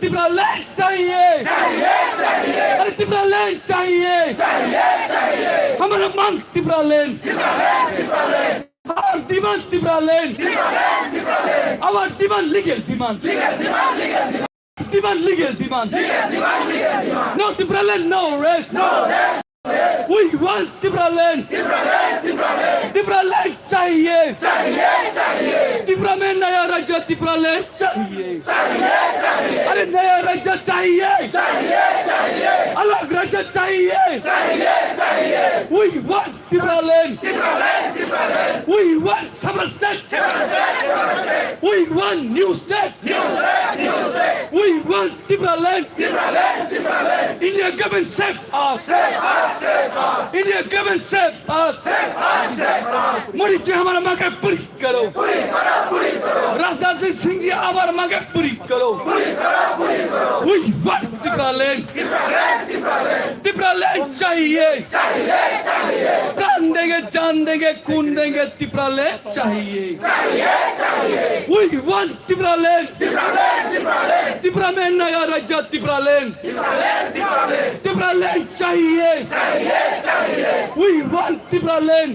तिब्रा land चाहिए, अरे तिब्रा land चाहिए, हमारा मांग Tipra land, our demand Tipra land, our demand legal demand, demand legal demand, no Tipra land, no rest, we want Tipra land, Tipra land चाहिए, तिब्रा में नया राज्य तिब्रा लैंड चाहिए, अरे नया राज्य चाहिए, अलग राज्य चाहिए, we want Tipra land, we want separate state, we want new state, we want Tipra land, India government save us, India government save us, Modi ji हमारा मांगे पूरी करो, राजनाथ सिंह जी हमारा मांगे पूरी करो, we want Tipra land, Tipra land चाहिए, प्राण देंगे, जान देंगे, खून देंगे, तिब्रा लैंड चाहिए, we want तिब्रा लैंड, तिब्रा में नया राज्य तिब्रा लैंड, तिब्रा लैंड चाहिए, we want तिब्रा लैंड,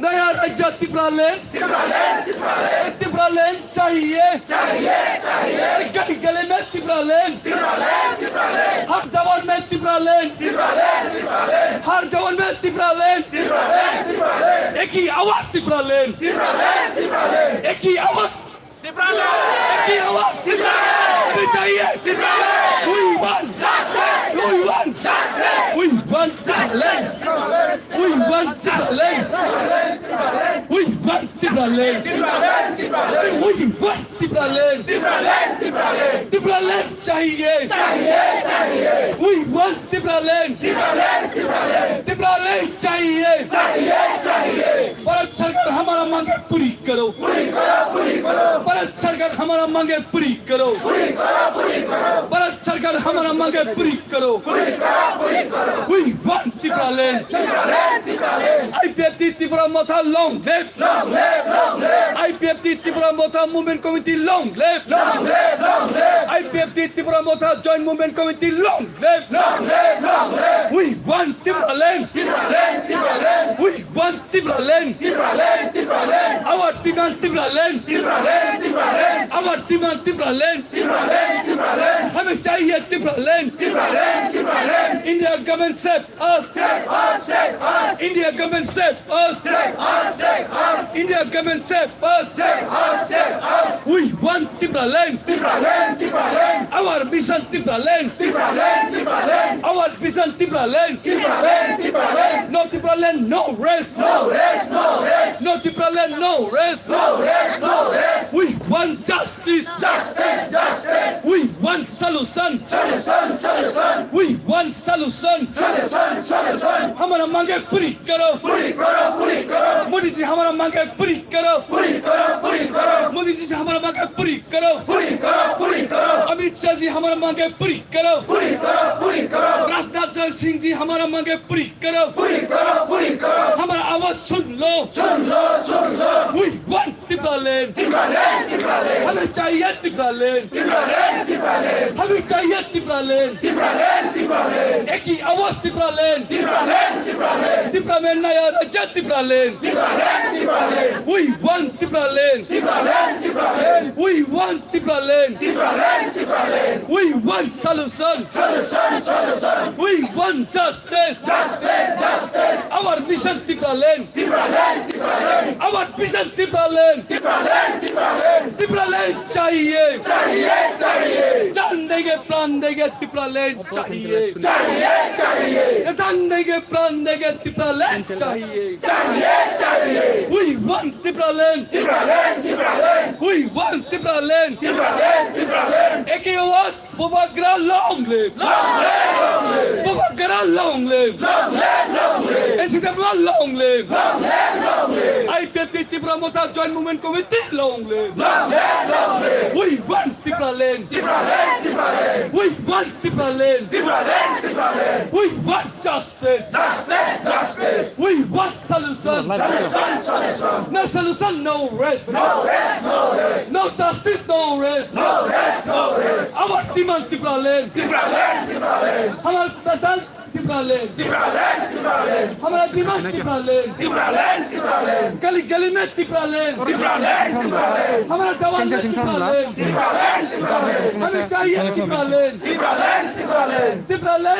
नया राज्य तिब्रा लैंड, तिब्रा लैंड चाहिए, गली गली में तिब्रा लैंड, हर जवान में तिब्रा लैंड, हर जवान में तिब्रा लैंड, एक ही आवाज तिब्रा लैंड, एक ही आवाज तिब्रा लैंड, एक ही आवाज तिब्रा लैंड चाहिए, Tipra land, we want justice, we want justice, we want Tipra land, we want Tipra land, we want Tipra land, we want Tipra land, Tipra land चाहिए, we want Tipra land, Tipra land चाहिए, भारत सरकार हमारा मांगे पूरी करो, भारत सरकार हमारा मांगे पूरी करो, भारत सरकार हमारा मांगे पूरी करो, we want Tipra land, IPFT Tripura Motha long live, IPFT Tripura Motha movement committee long live, IPFT Tripura Motha joint movement committee long live, we want Tipra land, we want Tipra land, our demand Tipra land, our demand Tipra land, हमें चाहिए Tipra land, India government save us, India government save us, India government save us, we want Tipra land, our mission Tipra land, our mission Tipra land, no Tipra land, no rest, no Tipra land, no rest, we want justice, we want solution, we want solution, हमारा मांगे पूरी करो, मोदी जी हमारा मांगे पूरी करो, मोदी जी हमारा मांगे पूरी करो, अमित शाह जी हमारा मांगे पूरी करो, राजनाथ सिंह जी हमारा मांगे पूरी करो, हमारा आवाज सुन लो, we want तिब्रा लैंड, हमें चाहिए तिब्रा लैंड, हमें चाहिए तिब्रा लैंड, एक ही आवाज तिब्रा लैंड, तिब्रा में नया राज्य Tipra land, we want Tipra land, we want Tipra land, we want solution, we want justice, our mission Tipra land, our vision Tipra land, Tipra land चाहिए, जान देंगे प्राण देंगे तिब्रा लैंड चाहिए, जान देंगे प्राण देंगे तिब्रा लैंड चाहिए, we want Tipra land, we want Tipra land, एक ही आवाज Bubagra long live, Bubagra long live, NCWA long live, IPFT Tripura Motha joint movement committee long live, we want Tipra land, we want Tipra land, we want justice, we want solution, no solution, no rest, no justice, no rest, Our demand Tipraland. Hamar Prasan Tipraland. हमारा दिमाग Tipraland. गली गली में Tipraland. हमारा जवान में Tipraland. हमें चाहिए Tipraland. Tipraland.